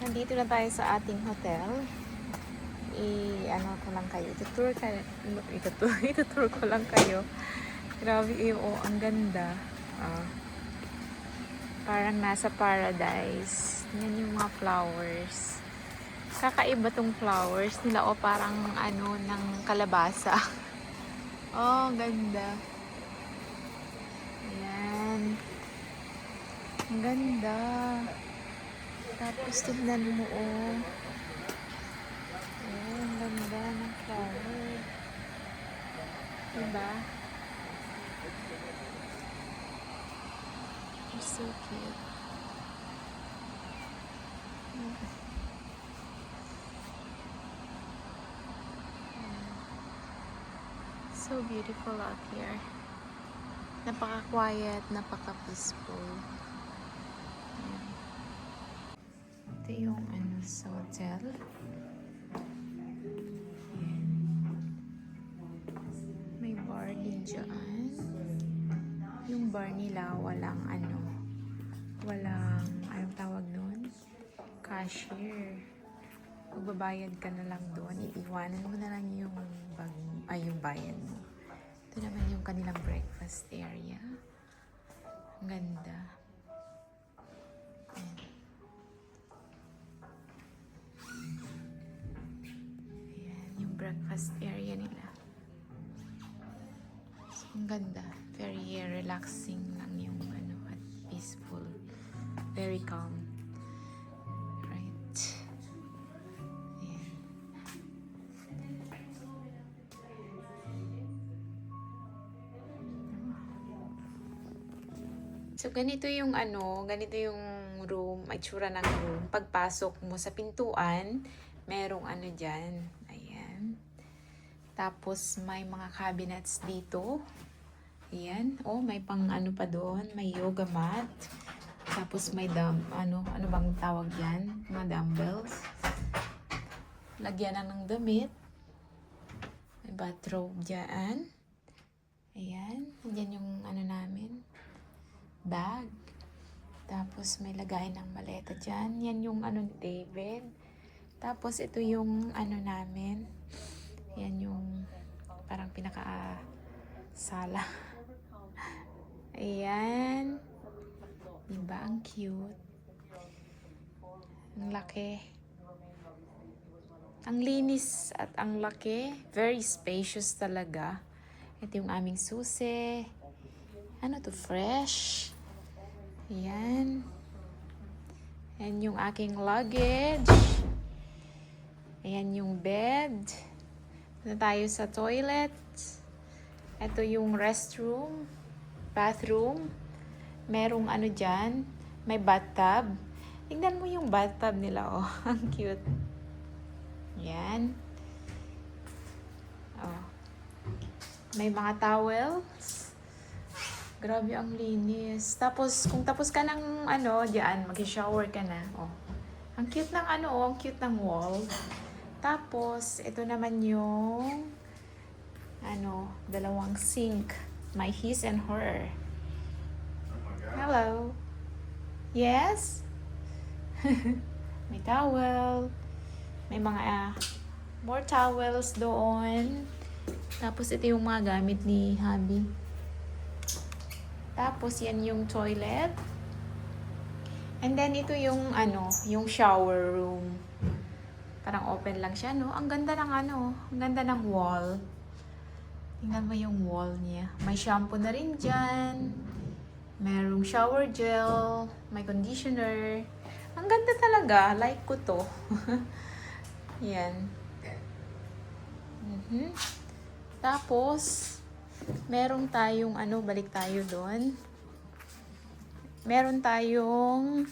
Nandito na tayo sa ating hotel. Ano ko lang kayo. Itutour ko lang kayo. Grabe, ang ganda. Parang nasa paradise. Yan yung mga flowers. Kakaiba tong flowers nila. Parang ano, ng kalabasa. Oh, ganda. Ayan. Ang ganda. Tapos tignan mo, ang ganda ng flower. Diba? They're so cute. So beautiful out here. Napaka-quiet, napaka-peaceful. Ayan. Ito yung sa hotel. Ayan. May bar din dyan. Yung bar nila walang anong tawag nun? Cashier. Magbabayad ka na lang doon. Iiwanan mo na lang yung yung bayad mo. Ito naman yung kanilang breakfast area. Ang ganda. Ayan. Ayan, yung breakfast area nila. So, ang ganda. Very relaxing lang yung at peaceful. Very calm. Right. Ayan. So, ganito yung room, itsura ng room. Pagpasok mo sa pintuan, merong dyan. Ayan. Tapos, may mga cabinets dito. Ayan. May pang pa doon. May yoga mat. Tapos, may ano bang tawag dyan? Mga dumbbells. Lagyan na ng damit. May bathrobe dyan. Ayan. Andyan yung namin. Bag. Tapos may lagay ng maleta dyan. Yan yung ni David. Tapos ito yung namin. Yan yung parang pinaka-sala. Ayan. Diba? Ang cute. Ang laki. Ang linis at ang laki. Very spacious talaga. Ito yung aming susi. Fresh. Ayan. Ayan yung aking luggage. Ayan yung bed. Na tayo sa toilet. Ito yung restroom. Bathroom. Merong dyan. May bathtub. Tingnan mo yung bathtub nila, Ang cute. Ayan. May mga towels. Grabe ang linis. Tapos, kung tapos ka ng diyan, mag-shower ka na. Ang cute ng ang cute ng wall. Tapos, ito naman yung dalawang sink. My his and her. Hello. Yes? May towel. May mga more towels doon. Tapos, ito yung mga gamit ni hubby. Tapos, yan yung toilet. And then, ito yung, yung shower room. Parang open lang siya, Ang ganda ng, ang ganda ng wall. Tingnan mo yung wall niya. May shampoo na rin dyan. Merong shower gel. May conditioner. Ang ganda talaga. Like ko to. Yan. Tapos, meron tayong balik tayo doon. Meron tayong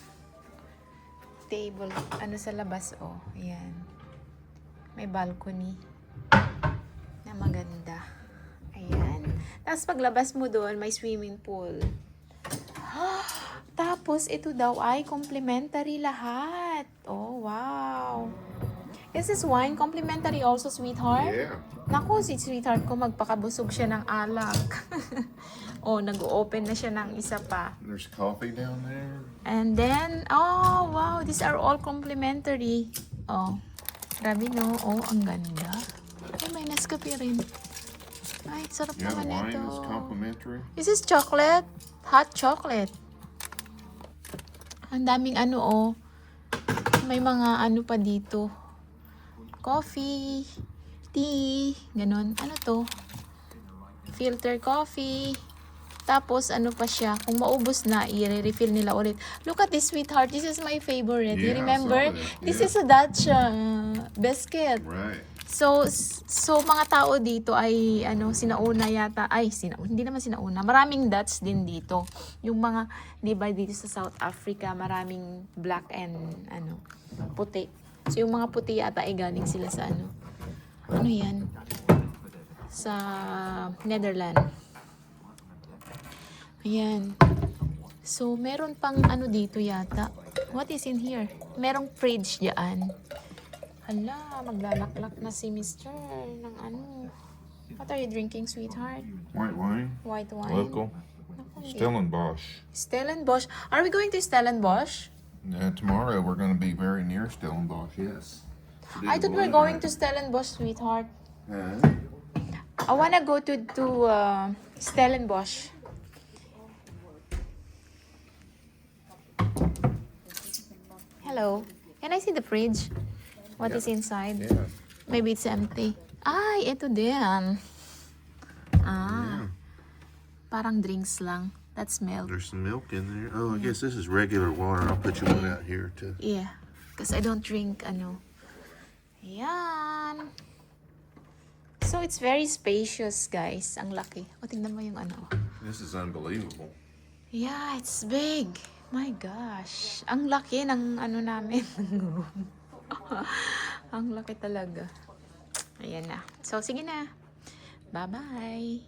table, sa labas, ayan. May balcony na maganda. Ayan. Tapos paglabas mo doon, may swimming pool. Tapos, ito daw ay complimentary lahat. Oh, wow. Is this wine complimentary also, sweetheart? Yeah. Naku, si sweetheart ko magpakabusog siya ng alak. Oh, nag-open na siya ng isa pa. There's coffee down there. And then, oh, wow, these are all complimentary. Oh, grabe no. Oh, ang ganda. Ay, may Nescafe rin. Ay, sarap Yeah, the naman wine ito. is complimentary. This is chocolate. Hot chocolate. Ang daming ano, oh. May mga ano pa dito. Coffee, tea, ganun. Ano to? Filter coffee. Tapos, ano pa siya, kung maubos na, i-refill nila ulit. Look at this, sweetheart. This is my favorite. You Yeah, I remember? saw that. This Yeah. is a Dutch biscuit. Right. So mga tao dito ay, ano, sinauna yata. Ay, hindi naman sinauna. Maraming Dutch din dito. Yung mga, di ba, dito sa South Africa, maraming black and, ano, puti. So, yung mga puti yata ay galing sila sa, ano yan? Sa Netherlands. Ayan. So, meron pang ano dito yata. What is in here? Merong fridge dyan. Hala, maglalaklak na si Mr. ng ano. What are you drinking, sweetheart? White wine. White wine? Local. Naku, hindi. Stellenbosch. Stellenbosch. Are we going to Stellenbosch? Tomorrow we're going to be very near Stellenbosch. Yes. I thought we were going to Stellenbosch, sweetheart. Huh? I wanna go to Stellenbosch. Hello. Can I see the fridge? What is inside? Yeah. Maybe it's empty. Ay, ito din. Ah. Parang drinks lang. That's milk. There's some milk in there. Oh, I guess this is regular water. I'll put you one out here too. Yeah. Because I don't drink, ano. Yan. So, it's very spacious, guys. Ang laki. O, tingnan mo yung ano. This is unbelievable. Yeah, it's big. My gosh. Ang laki ng ano namin. Ang laki talaga. Ayan na. So, sige na. Bye-bye.